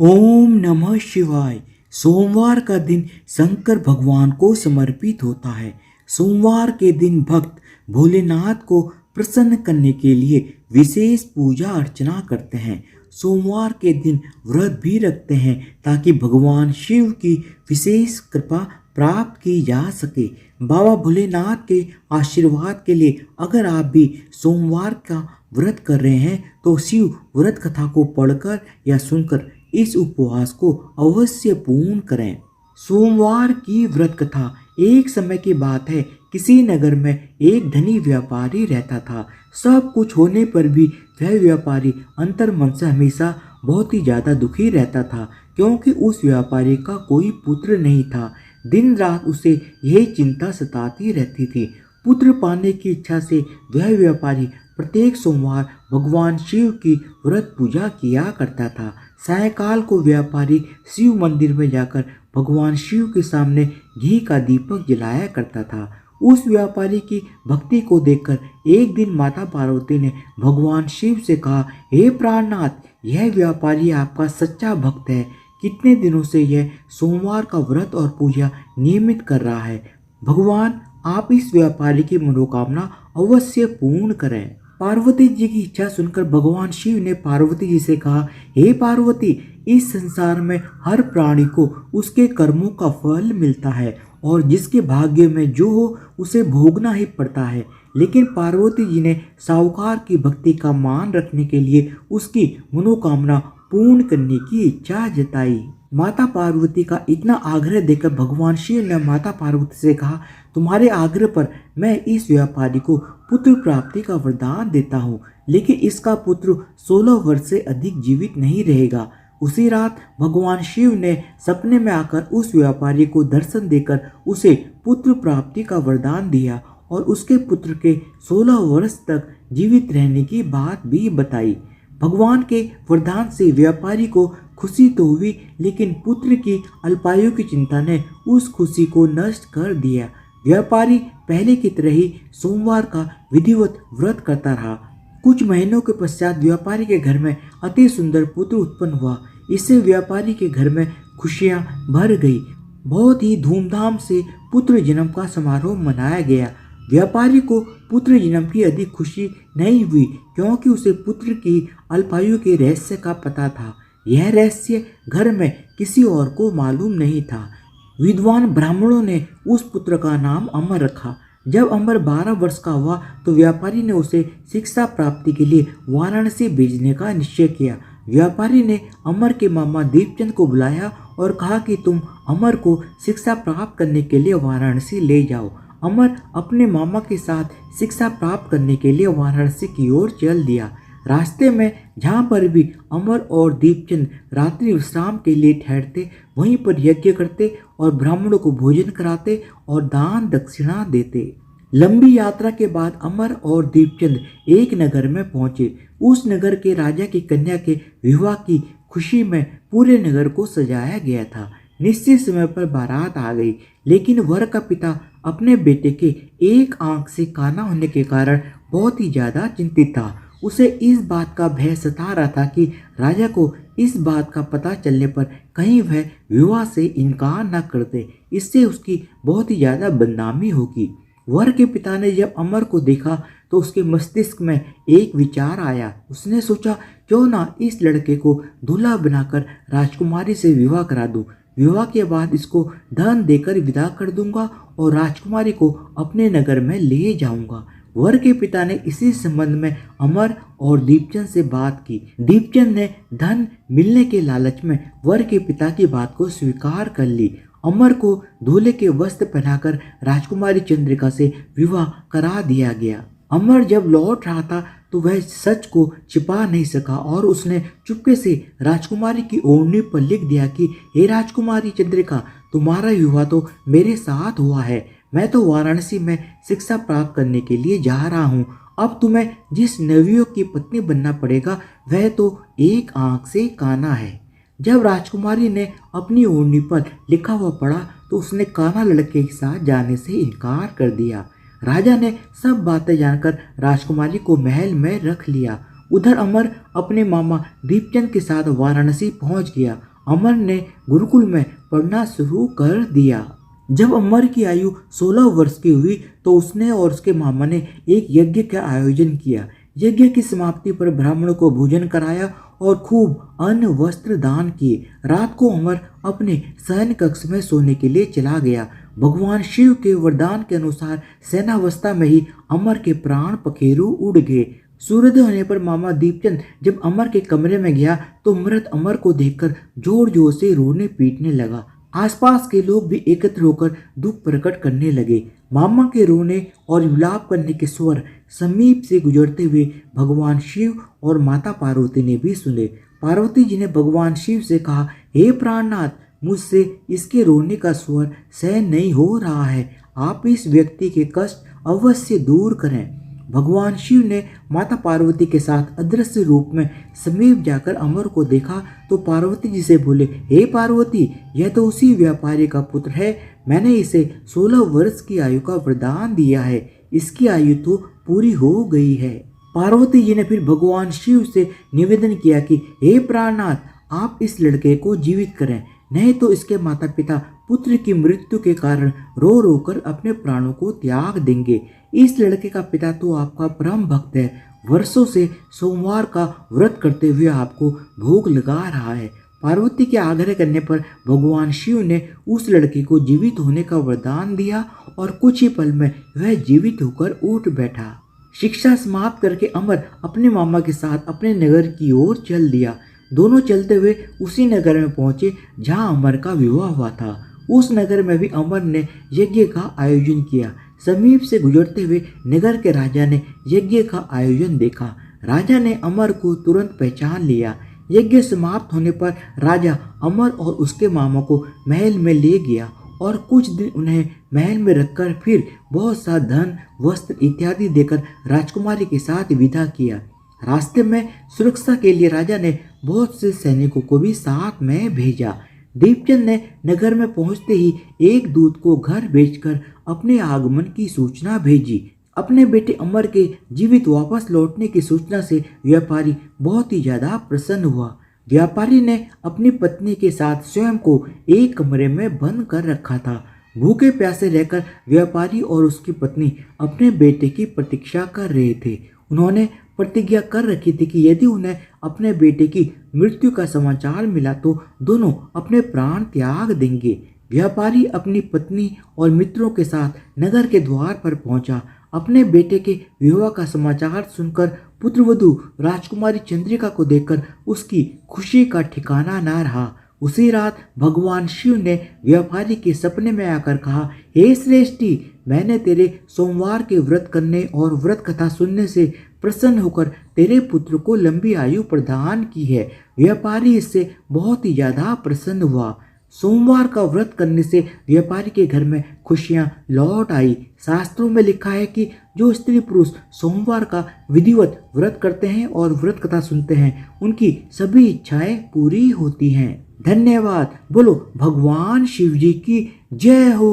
ओम नमः शिवाय। सोमवार का दिन शंकर भगवान को समर्पित होता है। सोमवार के दिन भक्त भोलेनाथ को प्रसन्न करने के लिए विशेष पूजा अर्चना करते हैं। सोमवार के दिन व्रत भी रखते हैं ताकि भगवान शिव की विशेष कृपा प्राप्त की जा सके। बाबा भोलेनाथ के आशीर्वाद के लिए अगर आप भी सोमवार का व्रत कर रहे हैं तो शिव व्रत कथा को पढ़कर या सुनकर इस उपवास को अवश्य पूर्ण करें। सोमवार की व्रत कथा। एक समय की बात है, किसी नगर में एक धनी व्यापारी रहता था। सब कुछ होने पर भी वह व्यापारी अंतर मन से हमेशा बहुत ही ज़्यादा दुखी रहता था, क्योंकि उस व्यापारी का कोई पुत्र नहीं था। दिन रात उसे यही चिंता सताती रहती थी। पुत्र पाने की इच्छा से वह व्यापारी प्रत्येक सोमवार भगवान शिव की व्रत पूजा किया करता था। सायंकाल को व्यापारी शिव मंदिर में जाकर भगवान शिव के सामने घी का दीपक जलाया करता था। उस व्यापारी की भक्ति को देखकर एक दिन माता पार्वती ने भगवान शिव से कहा, हे प्राणनाथ, यह व्यापारी आपका सच्चा भक्त है। कितने दिनों से यह सोमवार का व्रत और पूजा नियमित कर रहा है। भगवान, आप इस व्यापारी की मनोकामना अवश्य पूर्ण करें। पार्वती जी की इच्छा सुनकर भगवान शिव ने पार्वती जी से कहा, हे पार्वती, इस संसार में हर प्राणी को उसके कर्मों का फल मिलता है और जिसके भाग्य में जो हो उसे भोगना ही पड़ता है। लेकिन पार्वती जी ने साहूकार की भक्ति का मान रखने के लिए उसकी मनोकामना पूर्ण करने की इच्छा जताई। माता पार्वती का इतना आग्रह देखकर भगवान शिव ने माता पार्वती से कहा, तुम्हारे आग्रह पर मैं इस व्यापारी को पुत्र प्राप्ति का वरदान देता हूँ, लेकिन इसका पुत्र 16 वर्ष से अधिक जीवित नहीं रहेगा। उसी रात भगवान शिव ने सपने में आकर उस व्यापारी को दर्शन देकर उसे पुत्र प्राप्ति का वरदान दिया और उसके पुत्र के 16 वर्ष तक जीवित रहने की बात भी बताई। भगवान के वरदान से व्यापारी को खुशी तो हुई, लेकिन पुत्र की अल्पायु की चिंता ने उस खुशी को नष्ट कर दिया। व्यापारी पहले की तरह ही सोमवार का विधिवत व्रत करता रहा। कुछ महीनों के पश्चात व्यापारी के घर में अति सुंदर पुत्र उत्पन्न हुआ। इससे व्यापारी के घर में खुशियां भर गई। बहुत ही धूमधाम से पुत्र जन्म का समारोह मनाया गया। व्यापारी को पुत्र जन्म की अधिक खुशी नहीं हुई, क्योंकि उसे पुत्र की अल्पायु के रहस्य का पता था। यह रहस्य घर में किसी और को मालूम नहीं था। विद्वान ब्राह्मणों ने उस पुत्र का नाम अमर रखा। जब अमर 12 वर्ष का हुआ तो व्यापारी ने उसे शिक्षा प्राप्ति के लिए वाराणसी भेजने का निश्चय किया। व्यापारी ने अमर के मामा दीपचंद को बुलाया और कहा कि तुम अमर को शिक्षा प्राप्त करने के लिए वाराणसी ले जाओ। अमर अपने मामा के साथ शिक्षा प्राप्त करने के लिए वाराणसी की ओर चल दिया। रास्ते में जहाँ पर भी अमर और दीपचंद रात्रि विश्राम के लिए ठहरते, वहीं पर यज्ञ करते और ब्राह्मणों को भोजन कराते और दान दक्षिणा देते। लंबी यात्रा के बाद अमर और दीपचंद एक नगर में पहुंचे। उस नगर के राजा की कन्या के विवाह की खुशी में पूरे नगर को सजाया गया था। निश्चित समय पर बारात आ गई, लेकिन वर का पिता अपने बेटे के एक आंख से काना होने के कारण बहुत ही ज्यादा चिंतित था। उसे इस बात का भय सता रहा था कि राजा को इस बात का पता चलने पर कहीं वह विवाह से इनकार न कर दे, इससे उसकी बहुत ही ज़्यादा बदनामी होगी। वर के पिता ने जब अमर को देखा तो उसके मस्तिष्क में एक विचार आया। उसने सोचा, क्यों ना इस लड़के को दूल्हा बनाकर राजकुमारी से विवाह करा दूं। विवाह के बाद इसको धन देकर विदा कर दूंगा और राजकुमारी को अपने नगर में ले जाऊंगा। वर के पिता ने इसी संबंध में अमर और दीपचंद से बात की। दीपचंद ने धन मिलने के लालच में वर के पिता की बात को स्वीकार कर ली। अमर को दूल्हे के वस्त्र पहनाकर राजकुमारी चंद्रिका से विवाह करा दिया गया। अमर जब लौट रहा था तो वह सच को छिपा नहीं सका और उसने चुपके से राजकुमारी की ओढ़नी पर लिख दिया कि हे राजकुमारी चंद्रिका, तुम्हारा विवाह तो मेरे साथ हुआ है। मैं तो वाराणसी में शिक्षा प्राप्त करने के लिए जा रहा हूँ। अब तुम्हें जिस नवयुवक की पत्नी बनना पड़ेगा वह तो एक आंख से काना है। जब राजकुमारी ने अपनी ओढ़नी पर लिखा हुआ पढ़ा तो उसने काना लड़के के साथ जाने से इनकार कर दिया। राजा ने सब बातें जानकर राजकुमारी को महल में रख लिया। उधर अमर अपने मामा दीपचंद के साथ वाराणसी पहुंच गया। अमर ने गुरुकुल में पढ़ना शुरू कर दिया। जब अमर की आयु 16 वर्ष की हुई तो उसने और उसके मामा ने एक यज्ञ का आयोजन किया। यज्ञ की समाप्ति पर ब्राह्मणों को भोजन कराया और खूब अन्न वस्त्र दान किए। रात को अमर अपने शयन कक्ष में सोने के लिए चला गया। भगवान शिव के वरदान के अनुसार सेनावस्था में ही अमर के प्राण पखेरु उड़ गए। सूर्योदय होने पर मामा दीपचंद जब अमर के कमरे में गया तो मृत अमर को देखकर जोर जोर से रोने पीटने लगा। आसपास के लोग भी एकत्र होकर दुख प्रकट करने लगे। मामा के रोने और विलाप करने के स्वर समीप से गुजरते हुए भगवान शिव और माता पार्वती ने भी सुने। पार्वती जी ने भगवान शिव से कहा, हे प्राणनाथ, मुझसे इसके रोने का स्वर सहन नहीं हो रहा है, आप इस व्यक्ति के कष्ट अवश्य दूर करें। भगवान शिव ने माता पार्वती के साथ अदृश्य रूप में समीप जाकर अमर को देखा तो पार्वती जी से बोले, हे पार्वती, यह तो उसी व्यापारी का पुत्र है। मैंने इसे 16 वर्ष की आयु का वरदान दिया है, इसकी आयु तो पूरी हो गई है। पार्वती जी ने फिर भगवान शिव से निवेदन किया कि हे प्राणनाथ, आप इस लड़के को जीवित करें, नहीं तो इसके माता पिता पुत्र की मृत्यु के कारण रो रो कर अपने प्राणों को त्याग देंगे। इस लड़के का पिता तो आपका परम भक्त है, वर्षों से सोमवार का व्रत करते हुए आपको भोग लगा रहा है। पार्वती के आग्रह करने पर भगवान शिव ने उस लड़के को जीवित होने का वरदान दिया और कुछ ही पल में वह जीवित होकर उठ बैठा। शिक्षा समाप्त करके अमर अपने मामा के साथ अपने नगर की ओर चल दिया। दोनों चलते हुए उसी नगर में पहुंचे जहां अमर का विवाह हुआ था। उस नगर में भी अमर ने यज्ञ का आयोजन किया। समीप से गुजरते हुए नगर के राजा ने यज्ञ का आयोजन देखा। राजा ने अमर को तुरंत पहचान लिया। यज्ञ समाप्त होने पर राजा अमर और उसके मामा को महल में ले गया और कुछ दिन उन्हें महल में रखकर फिर बहुत सा धन, वस्त्र इत्यादि देकर राजकुमारी के साथ विदा किया। रास्ते में सुरक्षा के लिए राजा ने बहुत से सैनिकों को भी साथ में भेजा। दीपचंद ने नगर में पहुंचते ही एक दूत को घर भेजकर अपने आगमन की सूचना भेजी। अपने बेटे अमर के जीवित वापस लौटने की सूचना से व्यापारी बहुत ही ज्यादा प्रसन्न हुआ। व्यापारी ने अपनी पत्नी के साथ स्वयं को एक कमरे में बंद कर रखा था। भूखे प्यासे रहकर व्यापारी और उसकी पत्नी अपने बेटे की प्रतीक्षा कर रहे थे। उन्होंने प्रतिज्ञा कर रखी थी कि यदि उन्हें अपने बेटे की मृत्यु का समाचार मिला तो दोनों अपने प्राण त्याग देंगे। व्यापारी अपनी पत्नी और मित्रों के साथ नगर के द्वार पर पहुंचा। अपने बेटे के विवाह का समाचार सुनकर पुत्रवधू राजकुमारी चंद्रिका को देखकर उसकी खुशी का ठिकाना न रहा। उसी रात भगवान शिव ने व्यापारी के सपने में आकर कहा, हे श्रेष्ठी, मैंने तेरे सोमवार के व्रत करने और व्रत कथा सुनने से प्रसन्न होकर तेरे पुत्र को लंबी आयु प्रदान की है। व्यापारी इससे बहुत ही ज्यादा प्रसन्न हुआ। सोमवार का व्रत करने से व्यापारी के घर में खुशियां लौट आई। शास्त्रों में लिखा है कि जो स्त्री पुरुष सोमवार का विधिवत व्रत करते हैं और व्रत कथा सुनते हैं, उनकी सभी इच्छाएं पूरी होती हैं। धन्यवाद। बोलो भगवान शिव जी की जय हो।